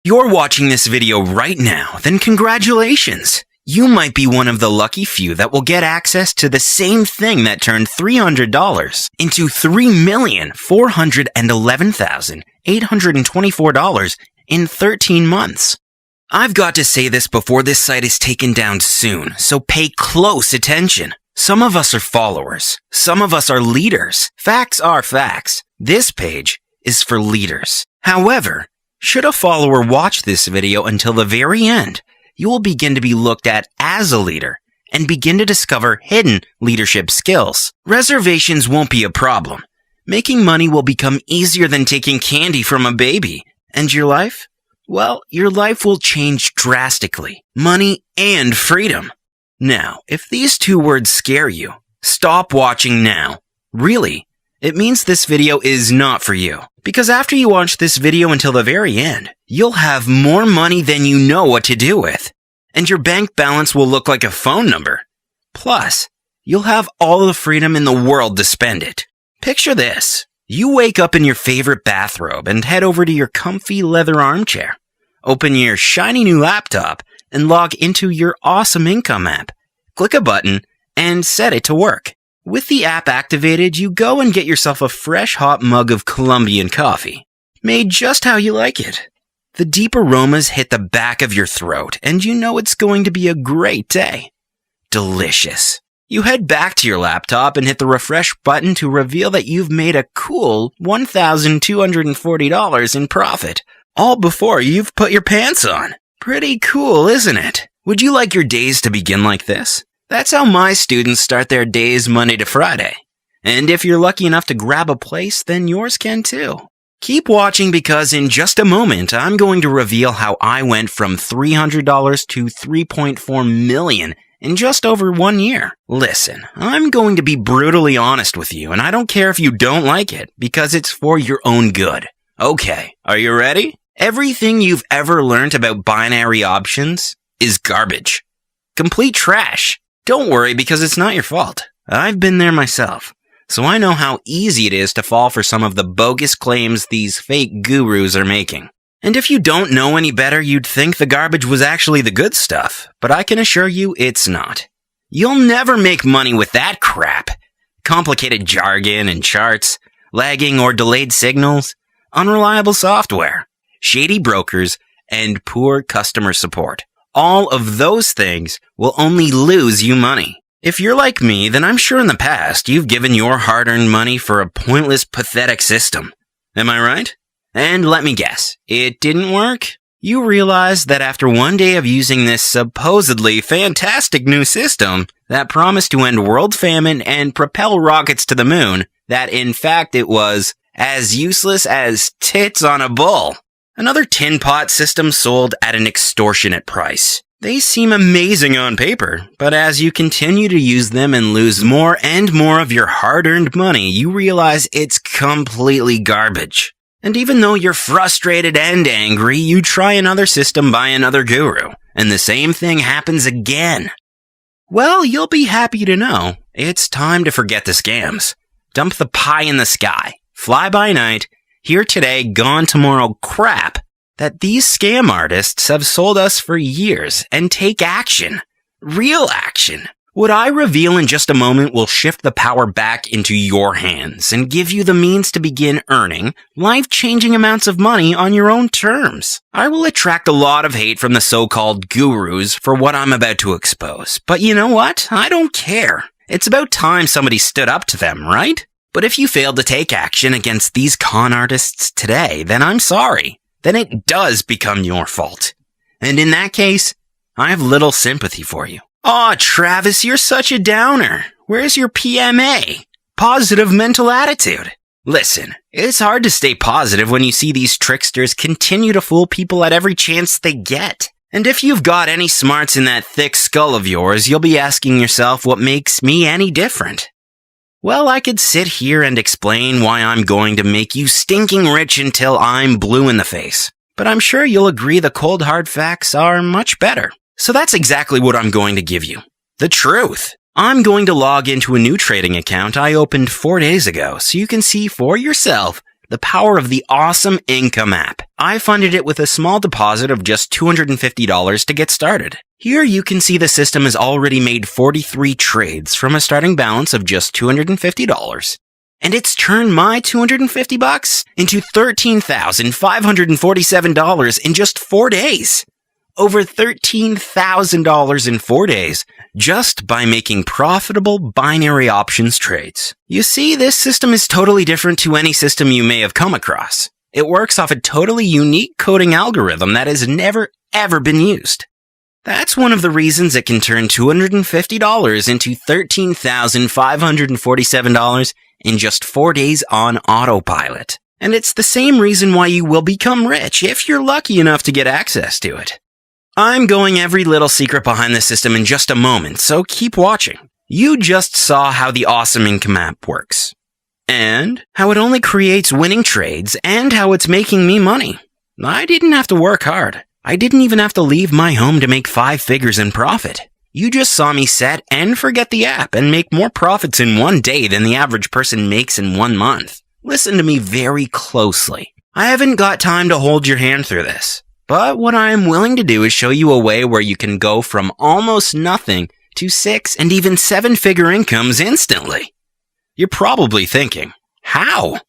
you're watching this video right now, then congratulations! You might be one of the lucky few that will get access to the same thing that turned $300 into $3,411,824 in 13 months. I've got to say this before this site is taken down soon, so pay close attention. Some of us are followers. Some of us are leaders. Facts are facts. This page is for leaders. However, should a follower watch this video until the very end, you will begin to be looked at as a leader and begin to discover hidden leadership skills. Reservations won't be a problem. Making money will become easier than taking candy from a baby. And your life? Well, your life will change drastically. Money and freedom. Now, if these two words scare you, stop watching now. Really, it means this video is not for you. Because after you watch this video until the very end, you'll have more money than you know what to do with. And your bank balance will look like a phone number. Plus, you'll have all the freedom in the world to spend it. Picture this. You wake up in your favorite bathrobe and head over to your comfy leather armchair. Open your shiny new laptop and log into your awesome income app. Click a button and set it to work. With the app activated, you go and get yourself a fresh hot mug of Colombian coffee, made just how you like it. The deep aromas hit the back of your throat, and you know it's going to be a great day. Delicious. You head back to your laptop and hit the refresh button to reveal that you've made a cool $1,240 in profit, all before you've put your pants on. Pretty cool, isn't it? Would you like your days to begin like this? That's how my students start their days Monday to Friday. And if you're lucky enough to grab a place, then yours can too. Keep watching because in just a moment, I'm going to reveal how I went from $300 to $3.4 million in just over 1 year. Listen, I'm going to be brutally honest with you, and I don't care if you don't like it, because it's for your own good. Okay, are you ready? Everything you've ever learned about binary options is garbage. Complete trash. Don't worry, because it's not your fault. I've been there myself, so I know how easy it is to fall for some of the bogus claims these fake gurus are making. And if you don't know any better, you'd think the garbage was actually the good stuff, but I can assure you it's not. You'll never make money with that crap. Complicated jargon and charts, lagging or delayed signals, unreliable software, shady brokers, and poor customer support. All of those things will only lose you money. If you're like me, then I'm sure in the past you've given your hard-earned money for a pointless, pathetic system. Am I right? And let me guess, it didn't work? You realize that after 1 day of using this supposedly fantastic new system that promised to end world famine and propel rockets to the moon, that in fact it was as useless as tits on a bull. Another tin pot system sold at an extortionate price. They seem amazing on paper, but as you continue to use them and lose more and more of your hard-earned money, you realize it's completely garbage. And even though you're frustrated and angry, you try another system by another guru, and the same thing happens again. Well, you'll be happy to know it's time to forget the scams. Dump the pie in the sky, fly by night, here today, gone tomorrow crap that these scam artists have sold us for years and take action. Real action. What I reveal in just a moment will shift the power back into your hands and give you the means to begin earning life-changing amounts of money on your own terms. I will attract a lot of hate from the so-called gurus for what I'm about to expose, but you know what? I don't care. It's about time somebody stood up to them, right? But if you failed to take action against these con artists today, then I'm sorry. Then it does become your fault. And in that case, I have little sympathy for you. Aw, Travis, you're such a downer. Where's your PMA? Positive mental attitude. Listen, it's hard to stay positive when you see these tricksters continue to fool people at every chance they get. And if you've got any smarts in that thick skull of yours, you'll be asking yourself what makes me any different. Well, I could sit here and explain why I'm going to make you stinking rich until I'm blue in the face. But I'm sure you'll agree the cold hard facts are much better. So that's exactly what I'm going to give you. The truth. I'm going to log into a new trading account I opened 4 days ago so you can see for yourself The power of the Awesome Income app. I funded it with a small deposit of just $250 to get started. Here you can see the system has already made 43 trades from a starting balance of just $250. And it's turned my $250 into $13,547 in just 4 days. Over $13,000 in 4 days just by making profitable binary options trades. You see, this system is totally different to any system you may have come across. It works off a totally unique coding algorithm that has never ever been used. That's one of the reasons it can turn $250 into $13,547 in just 4 days on autopilot. And it's the same reason why you will become rich if you're lucky enough to get access to it. I'm going every little secret behind the system in just a moment, so keep watching. You just saw how the Awesome Income app works, and how it only creates winning trades, and how it's making me money. I didn't have to work hard. I didn't even have to leave my home to make 5 figures in profit. You just saw me set and forget the app and make more profits in 1 day than the average person makes in 1 month. Listen to me very closely. I haven't got time to hold your hand through this. But what I am willing to do is show you a way where you can go from almost nothing to 6 and even 7-figure incomes instantly. You're probably thinking, how?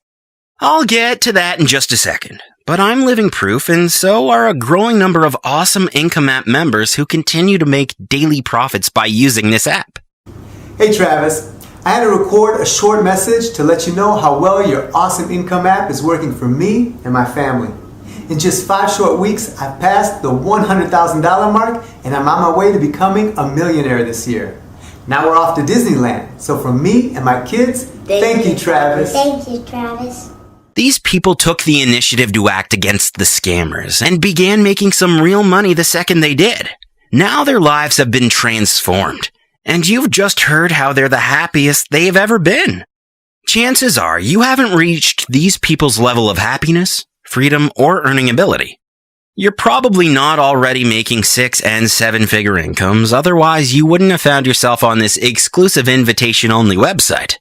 I'll get to that in just a second. But I'm living proof, and so are a growing number of Awesome Income app members who continue to make daily profits by using this app. Hey Travis, I had to record a short message to let you know how well your Awesome Income app is working for me and my family. In just 5 short weeks, I've passed the $100,000 mark, and I'm on my way to becoming a millionaire this year. Now we're off to Disneyland. So from me and my kids, thank you, Travis. Thank you, Travis. These people took the initiative to act against the scammers and began making some real money the second they did. Now their lives have been transformed, and you've just heard how they're the happiest they've ever been. Chances are you haven't reached these people's level of happiness, freedom, or earning ability. You're probably not already making 6 and 7-figure incomes, otherwise you wouldn't have found yourself on this exclusive invitation-only website.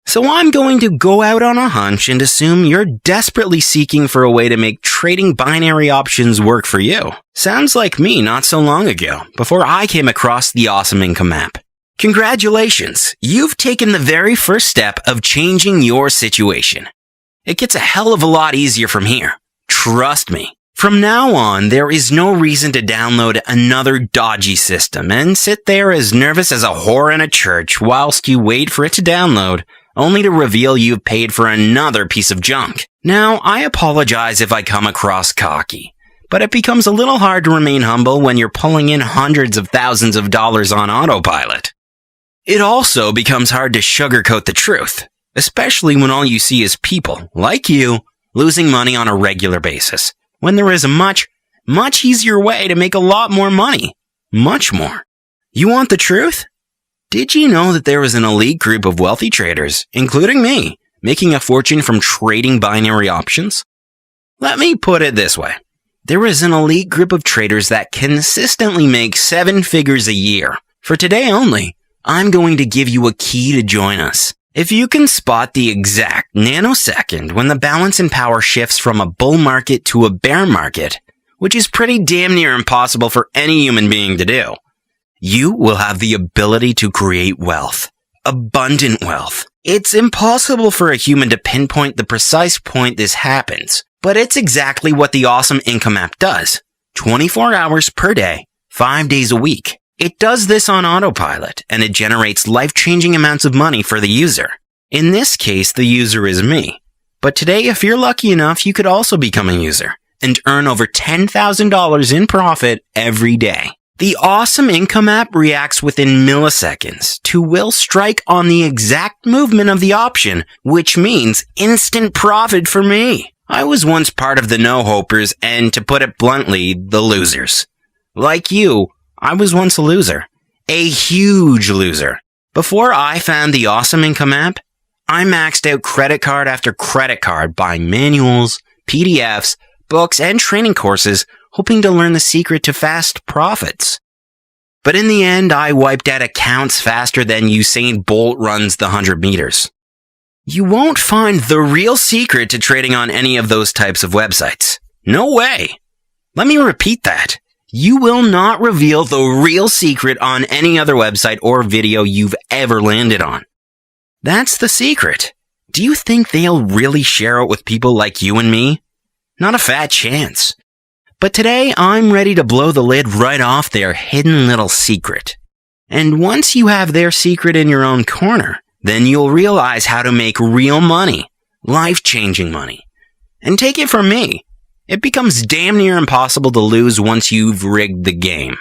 So I'm going to go out on a hunch and assume you're desperately seeking for a way to make trading binary options work for you. Sounds like me not so long ago, before I came across the Awesome Income app. Congratulations, you've taken the very first step of changing your situation. It gets a hell of a lot easier from here. Trust me. From now on, there is no reason to download another dodgy system and sit there as nervous as a whore in a church whilst you wait for it to download, only to reveal you've paid for another piece of junk. Now, I apologize if I come across cocky, but it becomes a little hard to remain humble when you're pulling in hundreds of thousands of dollars on autopilot. It also becomes hard to sugarcoat the truth, especially when all you see is people, like you, losing money on a regular basis, when there is a much easier way to make a lot more money. Much more. You want the truth? Did you know that there is an elite group of wealthy traders, including me, making a fortune from trading binary options? Let me put it this way. There is an elite group of traders that consistently make 7 figures a year. For today only, I'm going to give you a key to join us. If you can spot the exact nanosecond when the balance in power shifts from a bull market to a bear market, which is pretty damn near impossible for any human being to do, you will have the ability to create wealth. Abundant wealth. It's impossible for a human to pinpoint the precise point this happens, but it's exactly what the Awesome Income app does. 24 hours per day, 5 days a week. It does this on autopilot, and it generates life-changing amounts of money for the user. In this case, the user is me. But today, if you're lucky enough, you could also become a user and earn over $10,000 in profit every day. The Awesome Income app reacts within milliseconds to will strike on the exact movement of the option, which means instant profit for me. I was once part of the no-hopers and, to put it bluntly, the losers. Like you, I was once a loser. A huge loser. Before I found the Awesome Income app, I maxed out credit card after credit card buying manuals, PDFs, books, and training courses, hoping to learn the secret to fast profits. But in the end, I wiped out accounts faster than Usain Bolt runs the 100 meters. You won't find the real secret to trading on any of those types of websites. No way. Let me repeat that. You will not reveal the real secret on any other website or video you've ever landed on. That's the secret. Do you think they'll really share it with people like you and me? Not a fat chance. But today, I'm ready to blow the lid right off their hidden little secret. And once you have their secret in your own corner, then you'll realize how to make real money, life-changing money. And take it from me, it becomes damn near impossible to lose once you've rigged the game.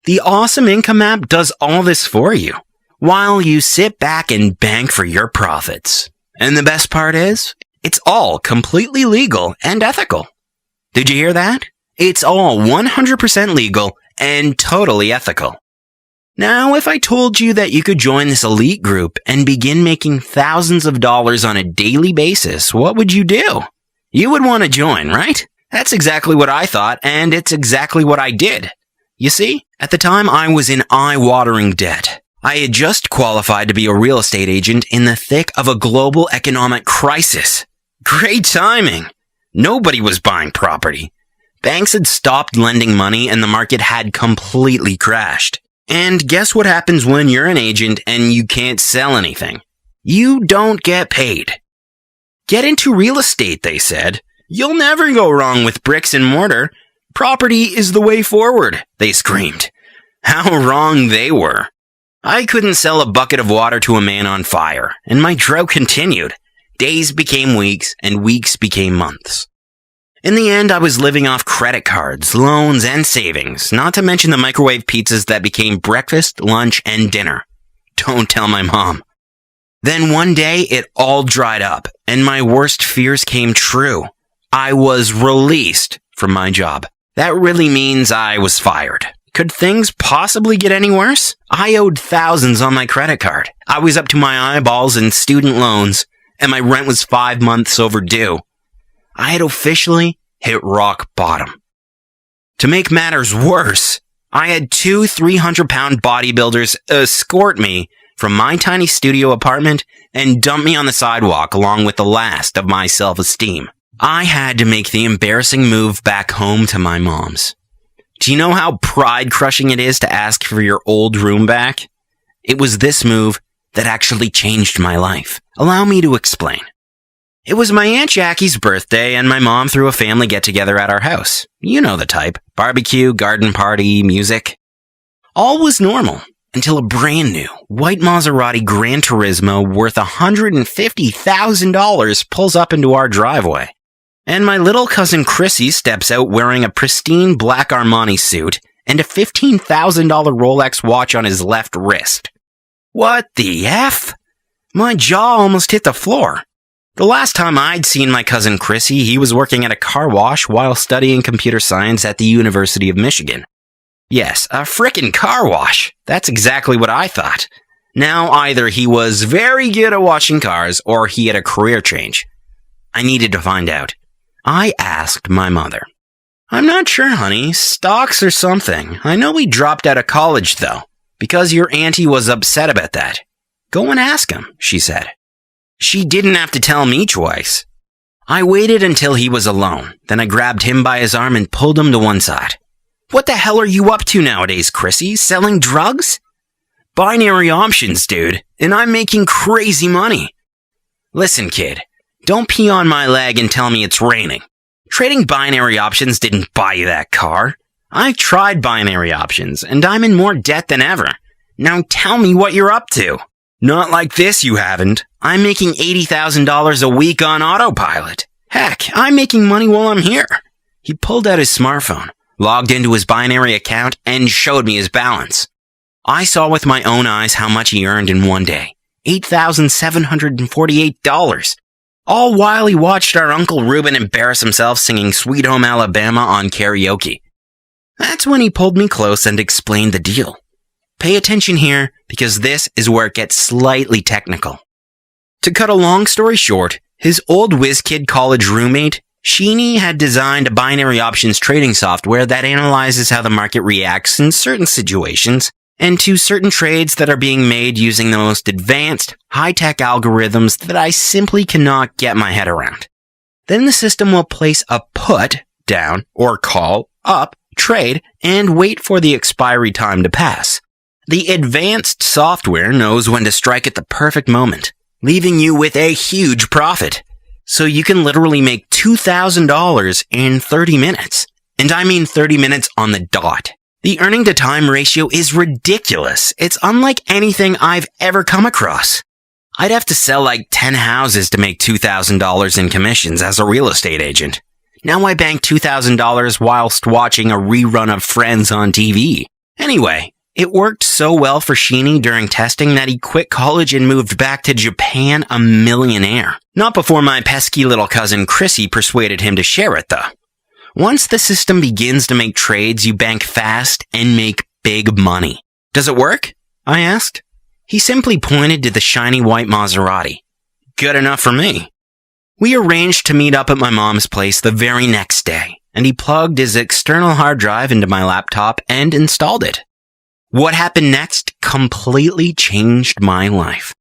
The Awesome Income app does all this for you, while you sit back and bank for your profits. And the best part is, it's all completely legal and ethical. Did you hear that? It's all 100% legal and totally ethical. Now, if I told you that you could join this elite group and begin making thousands of dollars on a daily basis, what would you do? You would want to join, right? That's exactly what I thought, and it's exactly what I did. You see, at the time I was in eye-watering debt. I had just qualified to be a real estate agent in the thick of a global economic crisis. Great timing. Nobody was buying property. Banks had stopped lending money and the market had completely crashed. And guess what happens when you're an agent and you can't sell anything? You don't get paid. Get into real estate, they said. You'll never go wrong with bricks and mortar. Property is the way forward, they screamed. How wrong they were. I couldn't sell a bucket of water to a man on fire, and my drought continued. Days became weeks, and weeks became months. In the end, I was living off credit cards, loans, and savings, not to mention the microwave pizzas that became breakfast, lunch, and dinner. Don't tell my mom. Then one day, it all dried up, and my worst fears came true. I was released from my job. That really means I was fired. Could things possibly get any worse? I owed thousands on my credit card. I was up to my eyeballs in student loans, and my rent was 5 months overdue. I had officially hit rock bottom. To make matters worse, I had 2 300-pound bodybuilders escort me from my tiny studio apartment and dump me on the sidewalk along with the last of my self-esteem. I had to make the embarrassing move back home to my mom's. Do you know how pride-crushing it is to ask for your old room back? It was this move that actually changed my life. Allow me to explain. It was my Aunt Jackie's birthday, and my mom threw a family get-together at our house. You know the type. Barbecue, garden party, music. All was normal, until a brand new white Maserati Gran Turismo worth $150,000 pulls up into our driveway. And my little cousin Chrissy steps out wearing a pristine black Armani suit and a $15,000 Rolex watch on his left wrist. What the F? My jaw almost hit the floor. The last time I'd seen my cousin Chrissy, he was working at a car wash while studying computer science at the University of Michigan. Yes, a frickin' car wash. That's exactly what I thought. Now either he was very good at washing cars or he had a career change. I needed to find out. I asked my mother. I'm not sure, honey. Stocks or something. I know he dropped out of college, though, because your auntie was upset about that. Go and ask him, she said. She didn't have to tell me twice. I waited until he was alone. Then I grabbed him by his arm and pulled him to one side. What the hell are you up to nowadays, Chrissy? Selling drugs? Binary options, dude. And I'm making crazy money. Listen, kid. Don't pee on my leg and tell me it's raining. Trading binary options didn't buy you that car. I've tried binary options, and I'm in more debt than ever. Now tell me what you're up to. Not like this, you haven't. I'm making $80,000 a week on autopilot. Heck, I'm making money while I'm here. He pulled out his smartphone, logged into his binary account, and showed me his balance. I saw with my own eyes how much he earned in one day. $8,748. All while he watched our Uncle Reuben embarrass himself singing Sweet Home Alabama on karaoke. That's when he pulled me close and explained the deal. Pay attention here, because this is where it gets slightly technical. To cut a long story short, his old whiz-kid college roommate, Sheeny, had designed a binary options trading software that analyzes how the market reacts in certain situations and to certain trades that are being made using the most advanced, high-tech algorithms that I simply cannot get my head around. Then the system will place a put down or call up trade and wait for the expiry time to pass. The advanced software knows when to strike at the perfect moment, leaving you with a huge profit. So you can literally make $2,000 in 30 minutes. And I mean 30 minutes on the dot. The earning to time ratio is ridiculous. It's unlike anything I've ever come across. I'd have to sell like 10 houses to make $2,000 in commissions as a real estate agent. Now I bank $2,000 whilst watching a rerun of Friends on TV. Anyway, it worked so well for Sheeny during testing that he quit college and moved back to Japan a millionaire. Not before my pesky little cousin Chrissy persuaded him to share it though. Once the system begins to make trades, you bank fast and make big money. Does it work? I asked. He simply pointed to the shiny white Maserati. Good enough for me. We arranged to meet up at my mom's place the very next day, and he plugged his external hard drive into my laptop and installed it. What happened next completely changed my life.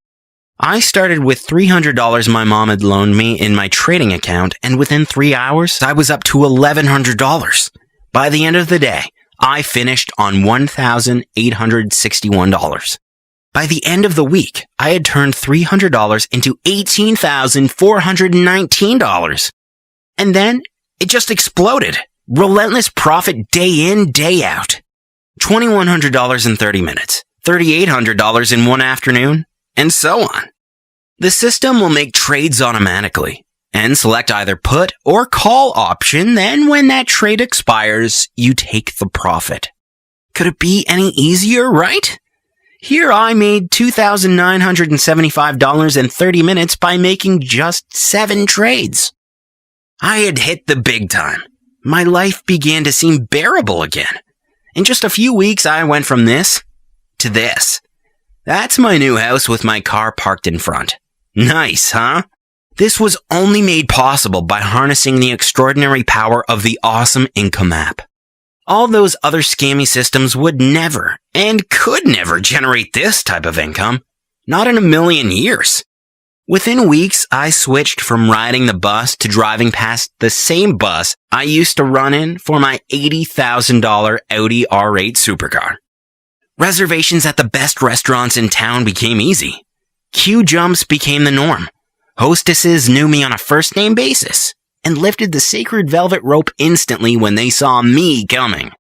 I started with $300 my mom had loaned me in my trading account, and within 3 hours, I was up to $1,100. By the end of the day, I finished on $1,861. By the end of the week, I had turned $300 into $18,419. And then, it just exploded. Relentless profit day in, day out. $2,100 in 30 minutes, $3,800 in one afternoon, and so on. The system will make trades automatically and select either put or call option. Then when that trade expires, you take the profit. Could it be any easier, right? Here I made $2,975 in 30 minutes by making just 7 trades. I had hit the big time. My life began to seem bearable again. In just a few weeks, I went from this to this. That's my new house with my car parked in front. Nice, huh? This was only made possible by harnessing the extraordinary power of the Awesome Income app. All those other scammy systems would never and could never generate this type of income. Not in a million years. Within weeks, I switched from riding the bus to driving past the same bus I used to run in for my $80,000 Audi R8 supercar. Reservations at the best restaurants in town became easy. Queue jumps became the norm. Hostesses knew me on a first-name basis and lifted the sacred velvet rope instantly when they saw me coming.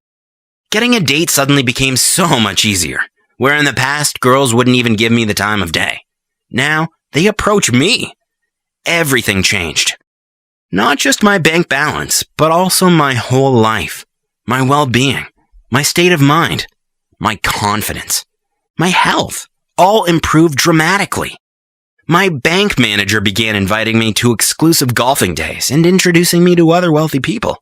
Getting a date suddenly became so much easier, where in the past, girls wouldn't even give me the time of day. Now, they approach me. Everything changed. Not just my bank balance, but also my whole life, my well-being, my state of mind, my confidence, my health, all improved dramatically. My bank manager began inviting me to exclusive golfing days and introducing me to other wealthy people.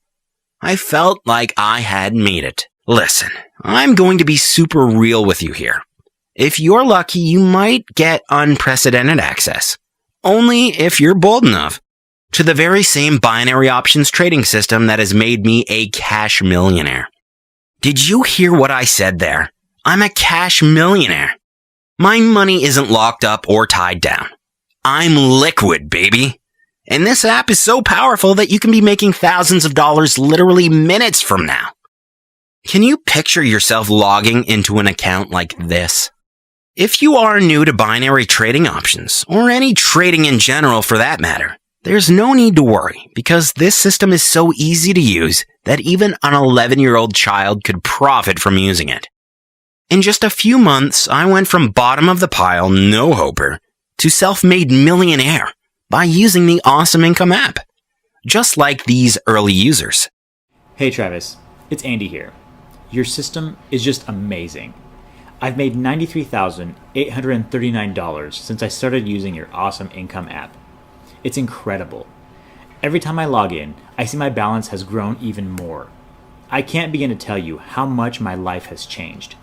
I felt like I had made it. Listen, I'm going to be super real with you here. If you're lucky, you might get unprecedented access, only if you're bold enough, to the very same binary options trading system that has made me a cash millionaire. Did you hear what I said there? I'm a cash millionaire. My money isn't locked up or tied down. I'm liquid, baby. And this app is so powerful that you can be making thousands of dollars literally minutes from now. Can you picture yourself logging into an account like this? If you are new to binary trading options, or any trading in general for that matter, there's no need to worry because this system is so easy to use that even an 11-year-old child could profit from using it. In just a few months, I went from bottom of the pile, no-hoper, to self-made millionaire by using the Awesome Income app, just like these early users. Hey Travis, it's Andy here. Your system is just amazing. I've made $93,839 since I started using your Awesome Income app. It's incredible. Every time I log in, I see my balance has grown even more. I can't begin to tell you how much my life has changed.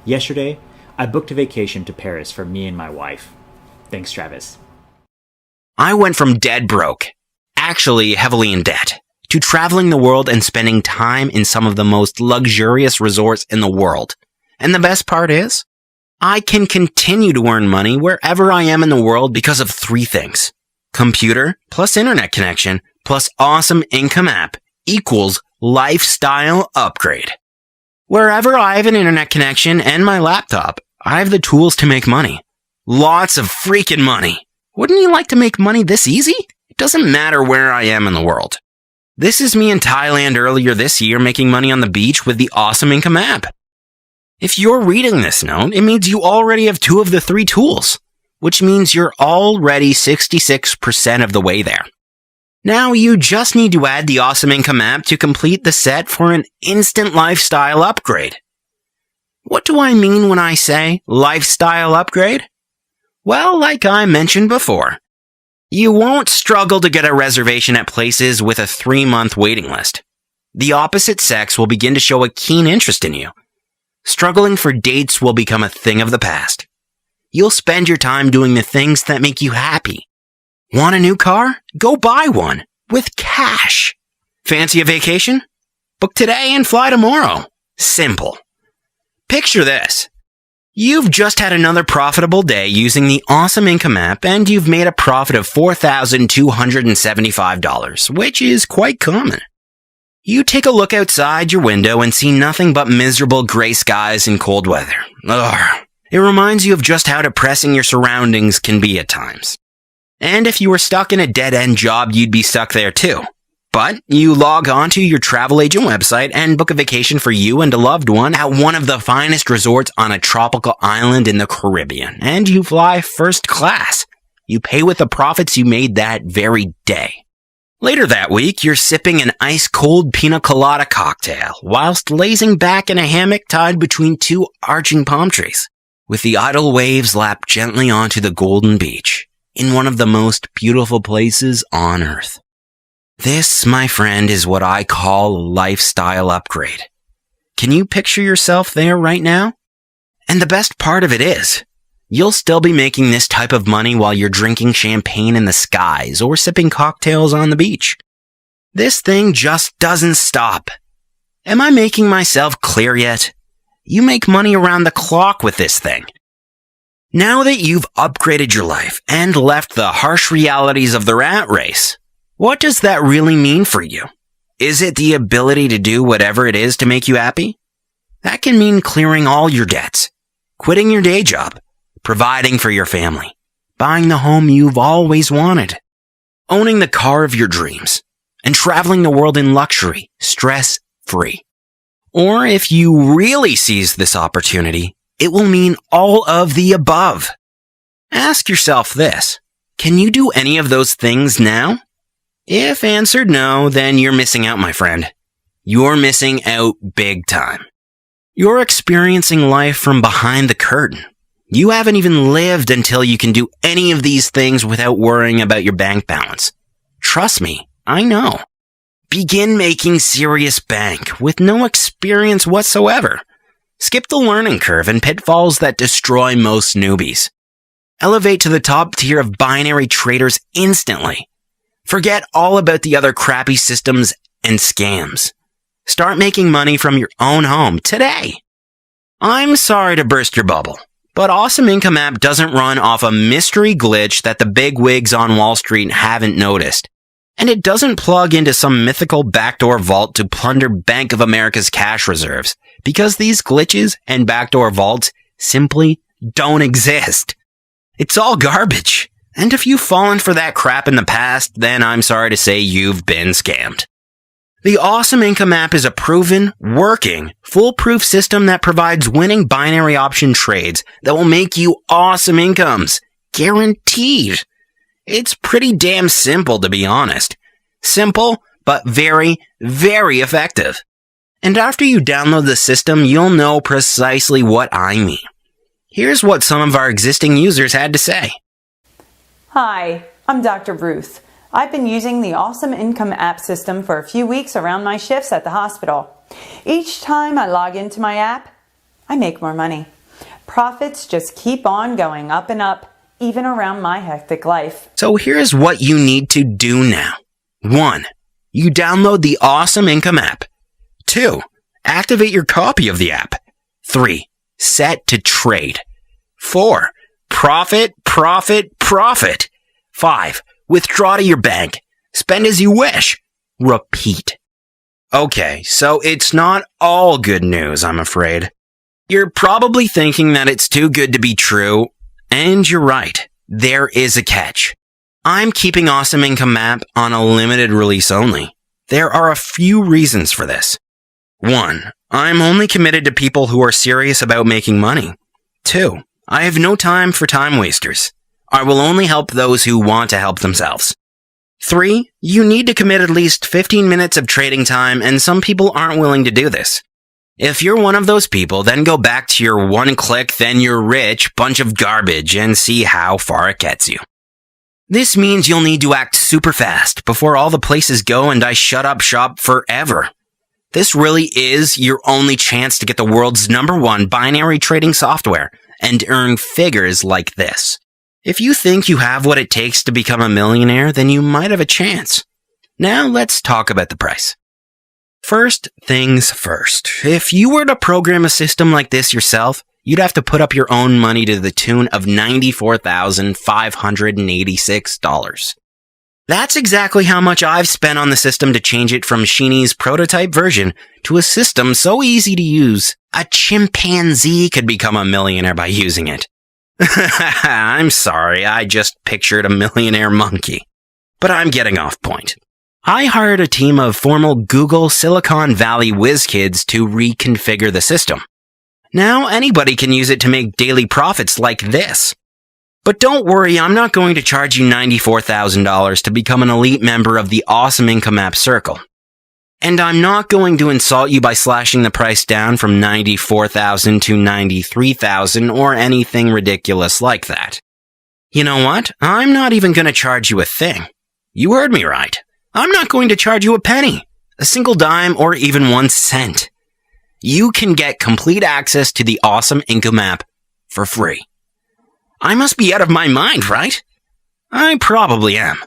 Yesterday, I booked a vacation to Paris for me and my wife. Thanks, Travis. I went from dead broke, actually heavily in debt, to traveling the world and spending time in some of the most luxurious resorts in the world. And the best part is, I can continue to earn money wherever I am in the world because of 3 things. Computer plus internet connection plus awesome income app equals lifestyle upgrade. Wherever I have an internet connection and my laptop, I have the tools to make money. Lots of freaking money. Wouldn't you like to make money this easy? It doesn't matter where I am in the world. This is me in Thailand earlier this year making money on the beach with the awesome income app. If you're reading this note, it means you already have 2 of the 3 tools, which means you're already 66% of the way there. Now you just need to add the awesome income app to complete the set for an instant lifestyle upgrade. What do I mean when I say lifestyle upgrade? Well, like I mentioned before, you won't struggle to get a reservation at places with a 3-month waiting list. The opposite sex will begin to show a keen interest in you. Struggling for dates will become a thing of the past. You'll spend your time doing the things that make you happy. Want a new car? Go buy one with cash. Fancy a vacation? Book today and fly tomorrow. Simple. Picture this. You've just had another profitable day using the awesome income app and you've made a profit of $4,275, which is quite common. You take a look outside your window and see nothing but miserable gray skies and cold weather. Ugh. It reminds you of just how depressing your surroundings can be at times. And if you were stuck in a dead-end job, you'd be stuck there too. But you log on to your travel agent website and book a vacation for you and a loved one at one of the finest resorts on a tropical island in the Caribbean. And you fly first class. You pay with the profits you made that very day. Later that week, you're sipping an ice-cold pina colada cocktail whilst lazing back in a hammock tied between 2 arching palm trees, with the idle waves lapped gently onto the golden beach in one of the most beautiful places on earth. This, my friend, is what I call a lifestyle upgrade. Can you picture yourself there right now? And the best part of it is, you'll still be making this type of money while you're drinking champagne in the skies or sipping cocktails on the beach. This thing just doesn't stop. Am I making myself clear yet? You make money around the clock with this thing. Now that you've upgraded your life and left the harsh realities of the rat race, what does that really mean for you? Is it the ability to do whatever it is to make you happy? That can mean clearing all your debts, quitting your day job, providing for your family, buying the home you've always wanted, owning the car of your dreams, and traveling the world in luxury, stress-free. Or if you really seize this opportunity, it will mean all of the above. Ask yourself this: can you do any of those things now? If answered no, then you're missing out, my friend. You're missing out big time. You're experiencing life from behind the curtain. You haven't even lived until you can do any of these things without worrying about your bank balance. Trust me, I know. Begin making serious bank with no experience whatsoever. Skip the learning curve and pitfalls that destroy most newbies. Elevate to the top tier of binary traders instantly. Forget all about the other crappy systems and scams. Start making money from your own home today. I'm sorry to burst your bubble, but Awesome Income App doesn't run off a mystery glitch that the big wigs on Wall Street haven't noticed. And it doesn't plug into some mythical backdoor vault to plunder Bank of America's cash reserves, because these glitches and backdoor vaults simply don't exist. It's all garbage. And if you've fallen for that crap in the past, then I'm sorry to say you've been scammed. The Awesome Income App is a proven, working, foolproof system that provides winning binary option trades that will make you awesome incomes. Guaranteed. It's pretty damn simple, to be honest. Simple, but very, very effective. And after you download the system, you'll know precisely what I mean. Here's what some of our existing users had to say. Hi, I'm Dr. Ruth. I've been using the Awesome Income App system for a few weeks around my shifts at the hospital. Each time I log into my app, I make more money. Profits just keep on going up and up, even around my hectic life. So here's what you need to do now. 1. You download the Awesome Income App. 2. Activate your copy of the app. 3. Set to trade. 4. Profit, profit, profit. 5. Withdraw to your bank. Spend as you wish. Repeat. Okay, so it's not all good news, I'm afraid. You're probably thinking that it's too good to be true, and you're right. There is a catch. I'm keeping Awesome Income App on a limited release only. There are a few reasons for this. 1. I'm only committed to people who are serious about making money. 2. I have no time for time wasters. I will only help those who want to help themselves. 3. You need to commit at least 15 minutes of trading time, and some people aren't willing to do this. If you're one of those people, then go back to your one click, then you're rich bunch of garbage and see how far it gets you. This means you'll need to act super fast before all the places go and I shut up shop forever. This really is your only chance to get the world's #1 binary trading software and earn figures like this. If you think you have what it takes to become a millionaire, then you might have a chance. Now let's talk about the price. First things first. If you were to program a system like this yourself, you'd have to put up your own money to the tune of $94,586. That's exactly how much I've spent on the system to change it from Sheeny's prototype version to a system so easy to use, a chimpanzee could become a millionaire by using it. I'm sorry, I just pictured a millionaire monkey. But I'm getting off point. I hired a team of formal Google Silicon Valley whiz kids to reconfigure the system. Now anybody can use it to make daily profits like this. But don't worry, I'm not going to charge you $94,000 to become an elite member of the Awesome Income App Circle. And I'm not going to insult you by slashing the price down from $94,000 to $93,000 or anything ridiculous like that. You know what? I'm not even going to charge you a thing. You heard me right. I'm not going to charge you a penny, a single dime, or even 1 cent. You can get complete access to the Awesome Income App for free. I must be out of my mind, right? I probably am.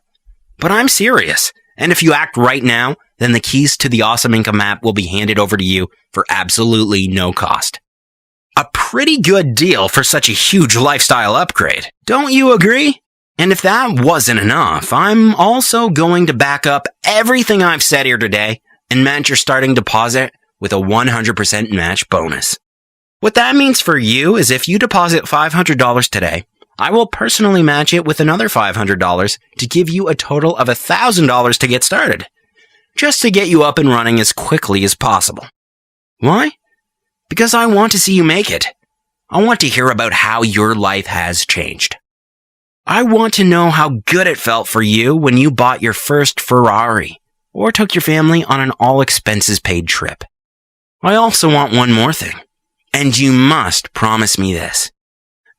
But I'm serious, and if you act right now, then the keys to the Awesome Income App will be handed over to you for absolutely no cost. A pretty good deal for such a huge lifestyle upgrade, don't you agree? And if that wasn't enough, I'm also going to back up everything I've said here today and match your starting deposit with a 100% match bonus. What that means for you is if you deposit $500 today, I will personally match it with another $500 to give you a total of $1,000 to get started, just to get you up and running as quickly as possible. Why? Because I want to see you make it. I want to hear about how your life has changed. I want to know how good it felt for you when you bought your first Ferrari or took your family on an all-expenses-paid trip. I also want one more thing, and you must promise me this.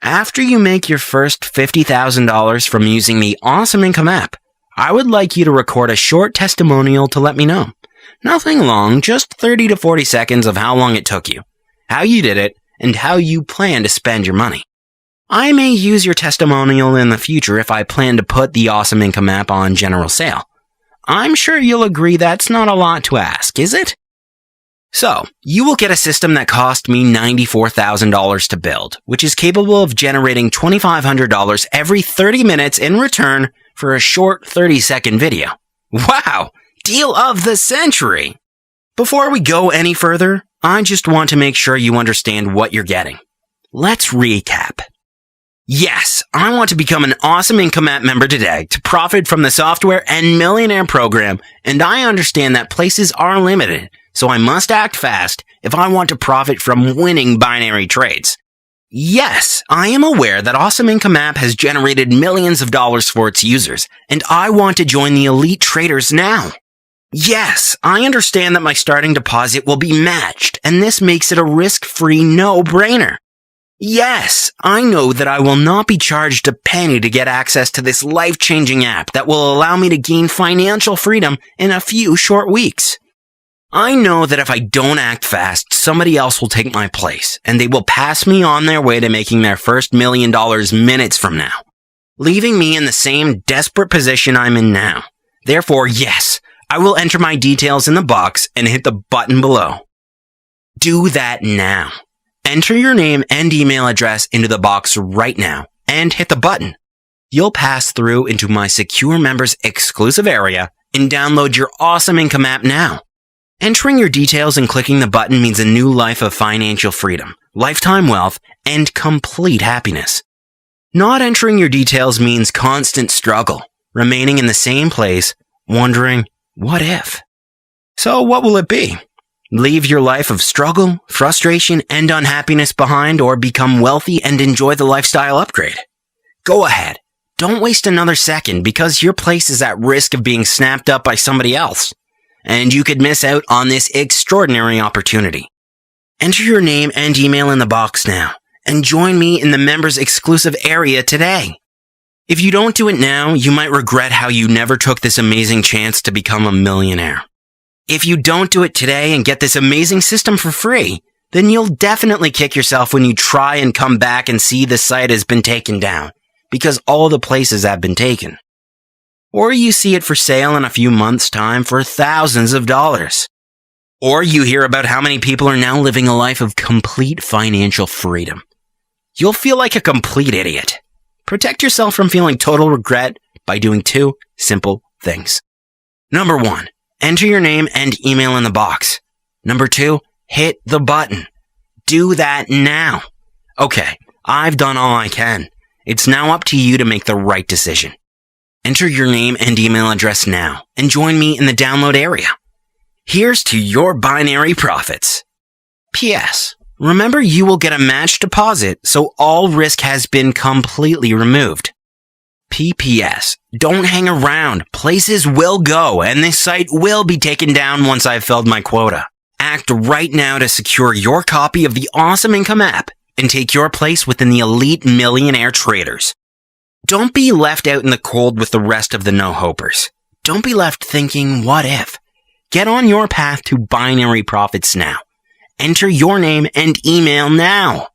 After you make your first $50,000 from using the Awesome Income App, I would like you to record a short testimonial to let me know. Nothing long, just 30 to 40 seconds of how long it took you, how you did it, and how you plan to spend your money. I may use your testimonial in the future if I plan to put the Awesome Income App on general sale. I'm sure you'll agree that's not a lot to ask, is it? So, you will get a system that cost me $94,000 to build, which is capable of generating $2,500 every 30 minutes in return for a short 30-second video. Wow! Deal of the century! Before we go any further, I just want to make sure you understand what you're getting. Let's recap. Yes, I want to become an Awesome Income App member today to profit from the software and millionaire program, and I understand that places are limited, so I must act fast if I want to profit from winning binary trades. Yes, I am aware that Awesome Income App has generated millions of dollars for its users, and I want to join the elite traders now. Yes, I understand that my starting deposit will be matched, and this makes it a risk-free no-brainer. Yes, I know that I will not be charged a penny to get access to this life-changing app that will allow me to gain financial freedom in a few short weeks. I know that if I don't act fast, somebody else will take my place, and they will pass me on their way to making their first $1 million minutes from now, leaving me in the same desperate position I'm in now. Therefore, yes, I will enter my details in the box and hit the button below. Do that now. Enter your name and email address into the box right now and hit the button. You'll pass through into my secure members exclusive area and download your awesome income app now. Entering your details and clicking the button means a new life of financial freedom, lifetime wealth, and complete happiness. Not entering your details means constant struggle, remaining in the same place, wondering, what if? So what will it be? Leave your life of struggle, frustration, and unhappiness behind, or become wealthy and enjoy the lifestyle upgrade? Go ahead. Don't waste another second because your place is at risk of being snapped up by somebody else, and you could miss out on this extraordinary opportunity. Enter your name and email in the box now, and join me in the members exclusive area today. If you don't do it now, you might regret how you never took this amazing chance to become a millionaire. If you don't do it today and get this amazing system for free, then you'll definitely kick yourself when you try and come back and see the site has been taken down, because all the places have been taken. Or you see it for sale in a few months' time for thousands of dollars. Or you hear about how many people are now living a life of complete financial freedom. You'll feel like a complete idiot. Protect yourself from feeling total regret by doing 2 simple things. Number 1, enter your name and email in the box. Number 2, hit the button. Do that now. Okay, I've done all I can. It's now up to you to make the right decision. Enter your name and email address now and join me in the download area. Here's to your binary profits. P.S. Remember, you will get a matched deposit, so all risk has been completely removed. P.P.S. Don't hang around. Places will go, and this site will be taken down once I've filled my quota. Act right now to secure your copy of the Awesome Income app and take your place within the elite millionaire traders. Don't be left out in the cold with the rest of the no-hopers. Don't be left thinking, what if? Get on your path to binary profits now. Enter your name and email now.